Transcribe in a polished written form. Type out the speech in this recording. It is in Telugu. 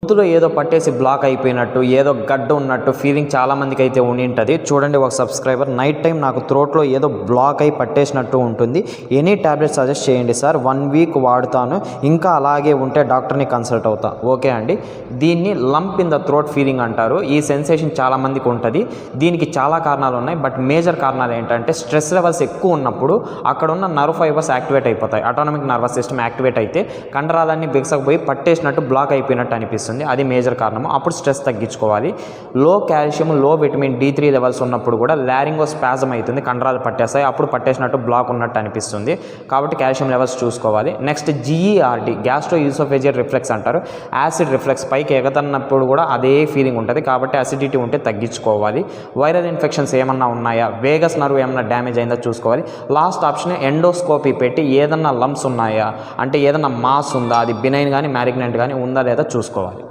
గొంతులో ఏదో పట్టేసి బ్లాక్ అయిపోయినట్టు, ఏదో గడ్డ ఉన్నట్టు ఫీలింగ్ చాలామందికి అయితే ఉండి ఉంటుంది. చూడండి, ఒక సబ్స్క్రైబర్ నైట్ టైం నాకు త్రోట్లో ఏదో బ్లాక్ అయి పట్టేసినట్టు ఉంటుంది, ఎనీ ట్యాబ్లెట్ సజెస్ట్ చేయండి సార్, 1 వీక్ వాడుతాను, ఇంకా అలాగే ఉంటే డాక్టర్ని కన్సల్ట్ అవుతా. ఓకే అండి, దీన్ని lump in the throat feeling అంటారు. ఈ సెన్సేషన్ చాలామందికి ఉంటుంది. దీనికి చాలా కారణాలు ఉన్నాయి, బట్ మేజర్ కారణాలు ఏంటంటే స్ట్రెస్ లెవెల్స్ ఎక్కువ ఉన్నప్పుడు అక్కడ ఉన్న నర్వ్ ఫైబర్స్ యాక్టివేట్ అయిపోతాయి. ఆటోనమిక్ నర్వస్ సిస్టమ్ యాక్టివేట్ అయితే కండరాలన్నీ బిగసకపోయి పట్టేసినట్టు బ్లాక్ అయిపోయినట్టు అనిపిస్తుంది. అది మేజర్ కారణము. అప్పుడు స్ట్రెస్ తగ్గించుకోవాలి. లో కాల్షియం, లో విటమిన్ D3 లెవెల్స్ ఉన్నప్పుడు కూడా లారింగో స్పాజమ్ అవుతుంది, కండరాలు పట్టేస్తాయి, అప్పుడు పట్టేసినట్టు బ్లాక్ ఉన్నట్టు అనిపిస్తుంది. కాబట్టి కాల్షియం లెవెల్స్ చూసుకోవాలి. నెక్స్ట్ GERD, గ్యాస్ట్రో యూసోఫేజియల్ రిఫ్లెక్స్ అంటారు. యాసిడ్ రిఫ్లెక్స్ పైకి ఎగతన్నప్పుడు కూడా అదే ఫీలింగ్ ఉంటుంది, కాబట్టి అసిడిటీ ఉంటే తగ్గించుకోవాలి. వైరల్ ఇన్ఫెక్షన్స్ ఏమన్నా ఉన్నాయా, వేగస్ నర్వ్ ఏమన్నా డ్యామేజ్ అయిందో చూసుకోవాలి. లాస్ట్ ఆప్షన్ ఎండోస్కోపీ పెట్టి ఏదన్నా లంప్స్ ఉన్నాయా, అంటే ఏదన్నా మాస్ ఉందా, అది బినైన్ కానీ మ్యాలిగ్నెంట్ కానీ ఉందా లేదా చూసుకోవాలి.